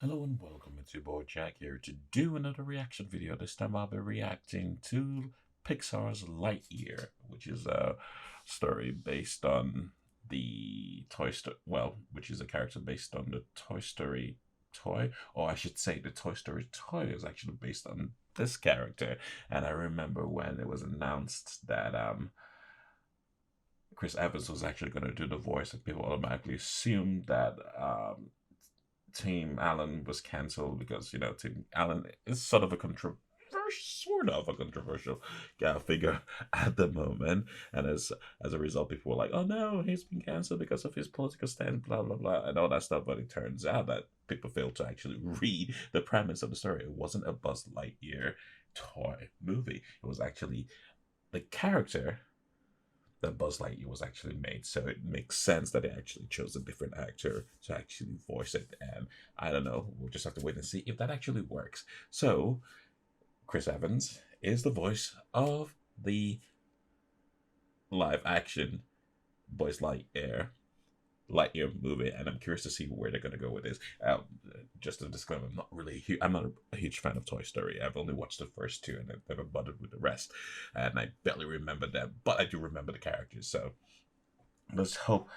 Hello and welcome, it's your boy Jack here to do another reaction video. This time I'll be reacting to Pixar's Lightyear, which is a story based on the Toy Story, which is a character based on the Toy Story toy, or I should say the Toy Story toy is actually based on this character. And I remember when it was announced that Chris Evans was actually going to do the voice, and people automatically assumed that Team Allen was cancelled because Team Allen is sort of a controversial figure at the moment, and as a result, people were like, "Oh no, he's been cancelled because of his political stance," blah blah blah, and all that stuff. But it turns out that people failed to actually read the premise of the story. It wasn't a Buzz Lightyear toy movie. It was actually the character that Buzz Lightyear was actually made. So it makes sense that they actually chose a different actor to actually voice it. And I don't know, we'll just have to wait and see if that actually works. So Chris Evans is the voice of the live action Buzz Lightyear movie, and I'm curious to see where they're going to go with this. Just a disclaimer: I'm not a huge fan of Toy Story. I've only watched the first two, and I've never bothered with the rest. And I barely remember them, but I do remember the characters. So let's hope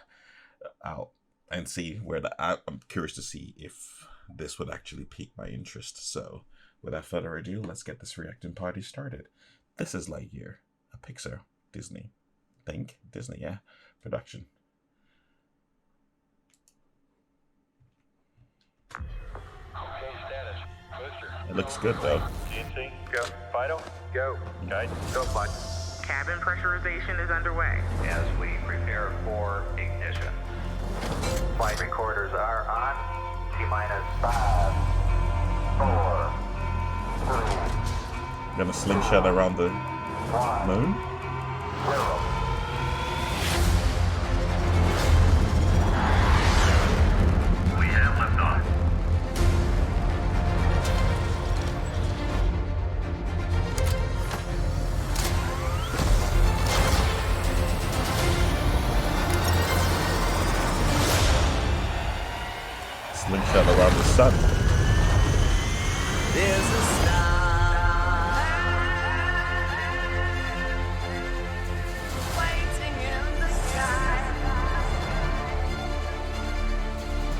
out and see where I'm curious to see if this would actually pique my interest. So, without further ado, let's get this reacting party started. This is Lightyear, a Pixar Disney, Disney, yeah, production. It looks good though. GNC, go. Fido, go. Guide, go, Flight. Cabin pressurization is underway. As we prepare for ignition. Flight recorders are on. T-minus 5, 4, 3. Gonna slingshot around the 1, moon. 0. We have liftoff. Slingshot around the sun. There's a star waiting in the sky.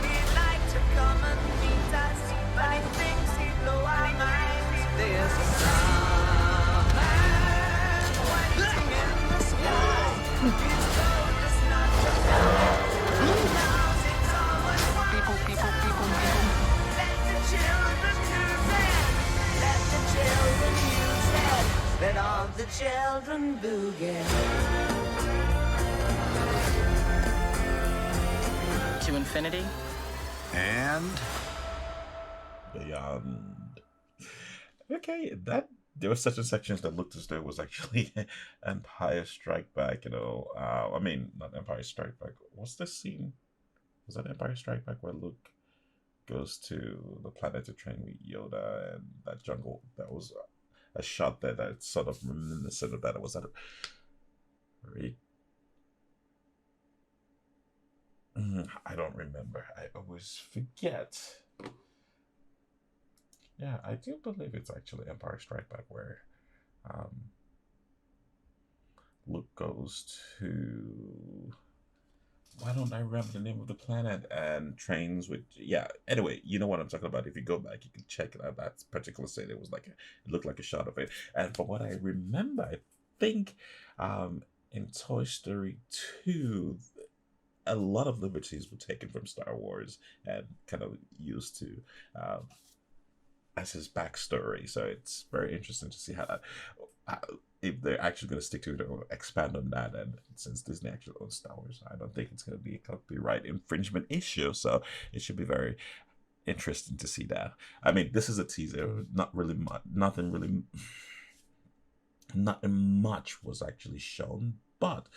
We'd like to come and meet us, but he thinks he'd blow our minds. There's a star waiting in the sky. He's told us not to fall. Now it's always people. Let the children use it. Let the children use it. Let all the children boogie. To infinity And Beyond. Okay, that there were certain sections that looked as though it was actually Empire Strike Back. I mean, not Empire Strike Back. What's the scene? Was that Empire Strike Back where Luke goes to the planet to train with Yoda and that jungle? That was a shot there that's sort of reminiscent of that. Was that I don't remember. I always forget. Yeah, I do believe it's actually Empire Strike Back where um, Luke goes to. Why don't I remember the name of the planet and trains with? Yeah. Anyway, you know what I'm talking about. If you go back, you can check it out. That particular scene, it was it looked like a shot of it. And from what I remember, I think in Toy Story 2, a lot of liberties were taken from Star Wars and kind of used to as his backstory. So it's very interesting to see how if they're actually going to stick to it or expand on that. And since Disney actually owns Star Wars, I don't think it's going to be a copyright infringement issue. So it should be very interesting to see that. I mean, this is a teaser. Not really much. Nothing really. Not much was actually shown, but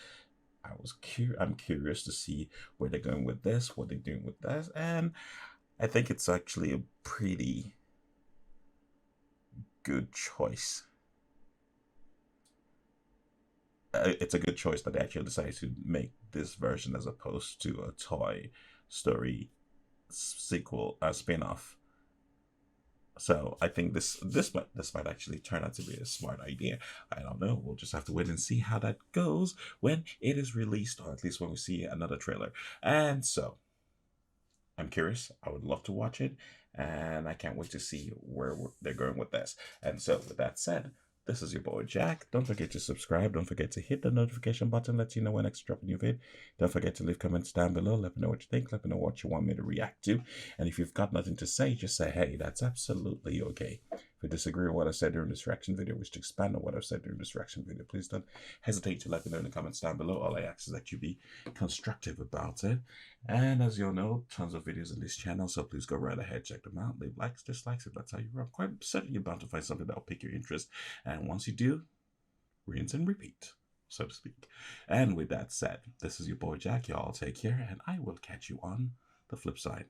I'm curious to see where they're going with this, what they're doing with this, and I think it's actually a pretty good choice. It's a good choice that they actually decided to make this version as opposed to a Toy Story sequel, a spin-off So I think this might actually turn out to be a smart idea. I don't know. We'll just have to wait and see how that goes when it is released, or at least when we see another trailer. And so I'm curious. I would love to watch it, and I can't wait to see where they're going with this. And so, with that said, this is your boy Jack. Don't forget to subscribe. Don't forget to hit the notification button, let you know when I drop a new vid. Don't forget to leave comments down below. Let me know what you think. Let me know what you want me to react to. And if you've got nothing to say, just say, hey, that's absolutely okay. If you disagree with what I said during this reaction video, wish to expand on what I've said during this reaction video, please don't hesitate to let me know in the comments down below. All I ask is that you be constructive about it. And as you all know, tons of videos on this channel, so please go right ahead, check them out, leave likes, dislikes, if that's how you roll. I'm quite certain you're bound to find something that'll pique your interest. And once you do, rinse and repeat, so to speak. And with that said, this is your boy Jack. Y'all take care, and I will catch you on the flip side.